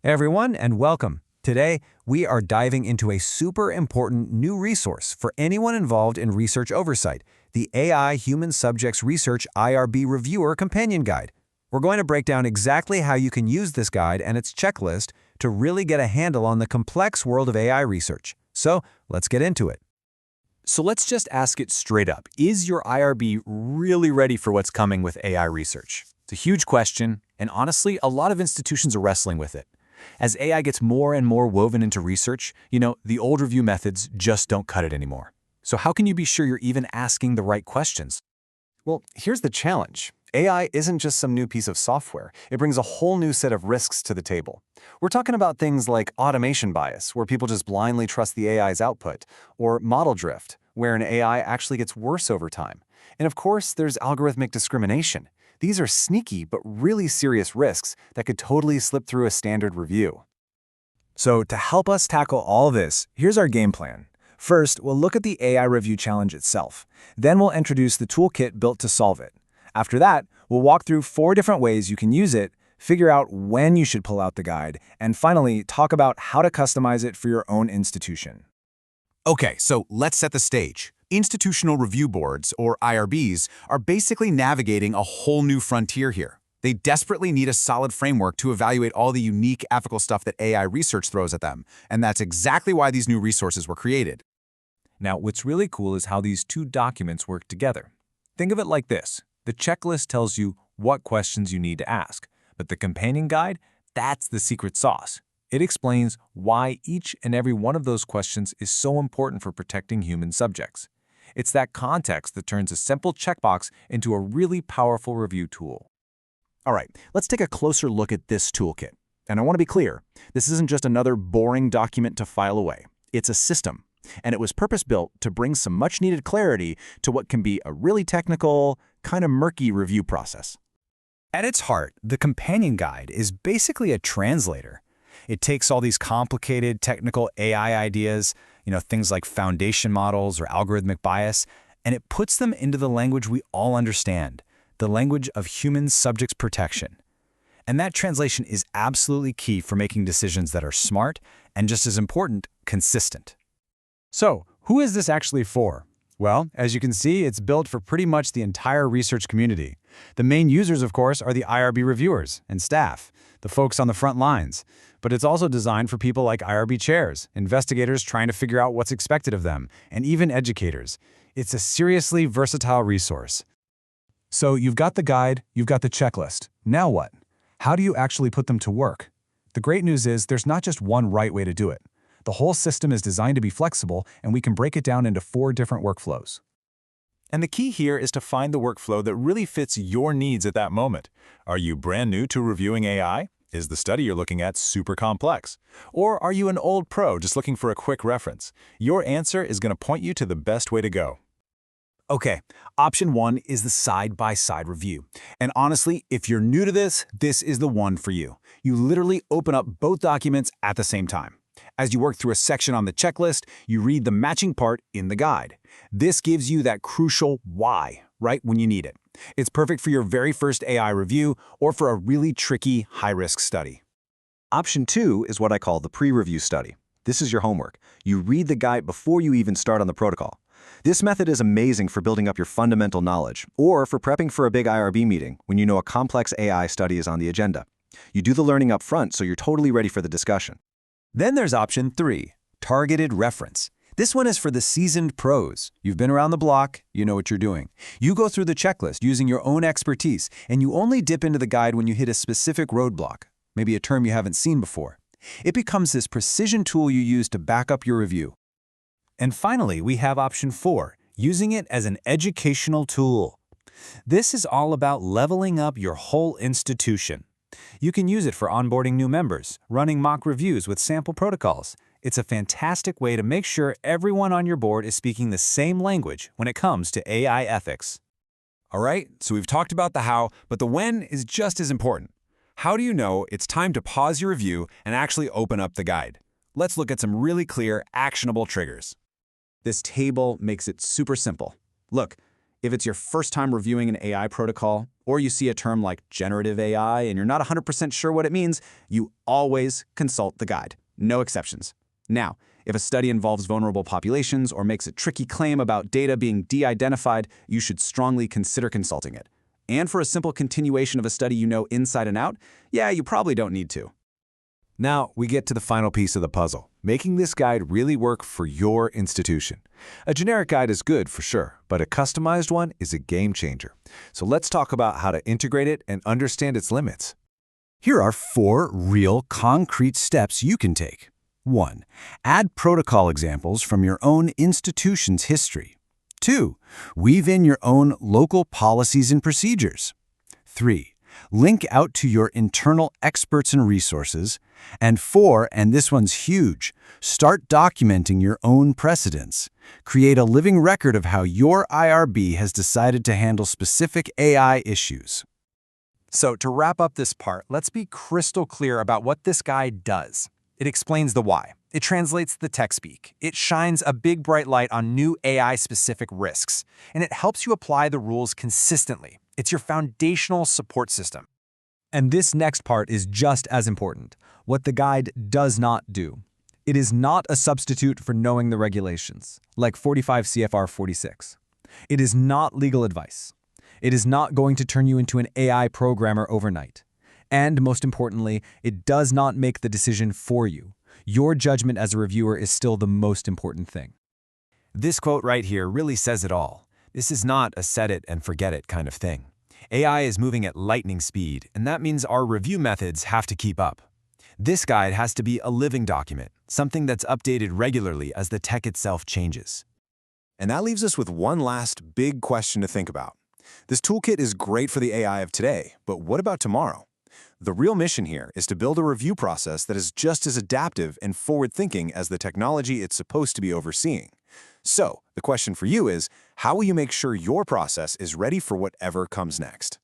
Hey everyone, and welcome. Today, we are diving into a super important new resource for anyone involved in research oversight, the AI Human Subjects Research IRB Reviewer Companion Guide. We're going to break down exactly how you can use this guide and its checklist to really get a handle on the complex world of AI research. So, let's get into it. So let's just ask it straight up. Is your IRB really ready for what's coming with AI research? It's a huge question, and honestly, a lot of institutions are wrestling with it. As AI gets more and more woven into research, the old review methods just don't cut it anymore. So how can you be sure you're even asking the right questions? Well, here's the challenge. AI isn't just some new piece of software. It brings a whole new set of risks to the table. We're talking about things like automation bias, where people just blindly trust the AI's output, or model drift, where an AI actually gets worse over time. And of course, there's algorithmic discrimination. These are sneaky but really serious risks that could totally slip through a standard review. So to help us tackle all this, here's our game plan. First, we'll look at the AI review challenge itself. Then we'll introduce the toolkit built to solve it. After that, we'll walk through 4 different ways you can use it, figure out when you should pull out the guide, and finally, talk about how to customize it for your own institution. Okay, so let's set the stage. Institutional review boards, or IRBs, are basically navigating a whole new frontier here. They desperately need a solid framework to evaluate all the unique ethical stuff that AI research throws at them, and that's exactly why these new resources were created. Now, what's really cool is how these 2 documents work together. Think of it like this. The checklist tells you what questions you need to ask, but the companion guide, that's the secret sauce. It explains why each and every one of those questions is so important for protecting human subjects. It's that context that turns a simple checkbox into a really powerful review tool. All right, let's take a closer look at this toolkit. And I want to be clear, this isn't just another boring document to file away. It's a system, and it was purpose-built to bring some much-needed clarity to what can be a really technical, kind of murky review process. At its heart, the companion guide is basically a translator. It takes all these complicated technical AI ideas, things like foundation models or algorithmic bias, and it puts them into the language we all understand, the language of human subjects protection. And that translation is absolutely key for making decisions that are smart and, just as important, consistent. So, who is this actually for? Well, as you can see, it's built for pretty much the entire research community. The main users, of course, are the IRB reviewers and staff, the folks on the front lines. But it's also designed for people like IRB chairs, investigators trying to figure out what's expected of them, and even educators. It's a seriously versatile resource. So you've got the guide, you've got the checklist. Now what? How do you actually put them to work? The great news is there's not just one right way to do it. The whole system is designed to be flexible, and we can break it down into 4 different workflows. And the key here is to find the workflow that really fits your needs at that moment. Are you brand new to reviewing AI? Is the study you're looking at super complex? Or are you an old pro just looking for a quick reference? Your answer is going to point you to the best way to go. Okay, option 1 is the side-by-side review. And honestly, if you're new to this is the one for you. You literally open up both documents at the same time. As you work through a section on the checklist, you read the matching part in the guide. This gives you that crucial why right when you need it. It's perfect for your very first AI review or for a really tricky, high-risk study. Option 2 is what I call the pre-review study. This is your homework. You read the guide before you even start on the protocol. This method is amazing for building up your fundamental knowledge, or for prepping for a big IRB meeting when you know a complex AI study is on the agenda. You do the learning up front so you're totally ready for the discussion. Then there's option 3, targeted reference. This one is for the seasoned pros. You've been around the block, you know what you're doing. You go through the checklist using your own expertise, and you only dip into the guide when you hit a specific roadblock, maybe a term you haven't seen before. It becomes this precision tool you use to back up your review. And finally, we have option 4, using it as an educational tool. This is all about leveling up your whole institution. You can use it for onboarding new members, running mock reviews with sample protocols. It's a fantastic way to make sure everyone on your board is speaking the same language when it comes to AI ethics. All right, so we've talked about the how, but the when is just as important. How do you know it's time to pause your review and actually open up the guide? Let's look at some really clear, actionable triggers. This table makes it super simple. Look, if it's your first time reviewing an AI protocol, or you see a term like generative AI and you're not 100% sure what it means, you always consult the guide. No exceptions. Now, if a study involves vulnerable populations or makes a tricky claim about data being de-identified, you should strongly consider consulting it. And for a simple continuation of a study you know inside and out, yeah, you probably don't need to. Now, we get to the final piece of the puzzle, making this guide really work for your institution. A generic guide is good for sure, but a customized one is a game changer. So let's talk about how to integrate it and understand its limits. Here are 4 real, concrete steps you can take. 1. Add protocol examples from your own institution's history. 2. Weave in your own local policies and procedures. 3. Link out to your internal experts and resources. And 4, and this one's huge, start documenting your own precedents. Create a living record of how your IRB has decided to handle specific AI issues. So to wrap up this part, let's be crystal clear about what this guide does. It explains the why. It translates the tech speak. It shines a big bright light on new AI-specific risks. And it helps you apply the rules consistently. It's your foundational support system. And this next part is just as important. What the guide does not do. It is not a substitute for knowing the regulations, like 45 CFR 46. It is not legal advice. It is not going to turn you into an AI programmer overnight. And most importantly, it does not make the decision for you. Your judgment as a reviewer is still the most important thing. This quote right here really says it all. This is not a set it and forget it kind of thing. AI is moving at lightning speed, and that means our review methods have to keep up. This guide has to be a living document, something that's updated regularly as the tech itself changes. And that leaves us with one last big question to think about. This toolkit is great for the AI of today, but what about tomorrow? The real mission here is to build a review process that is just as adaptive and forward-thinking as the technology it's supposed to be overseeing. So, the question for you is, how will you make sure your process is ready for whatever comes next?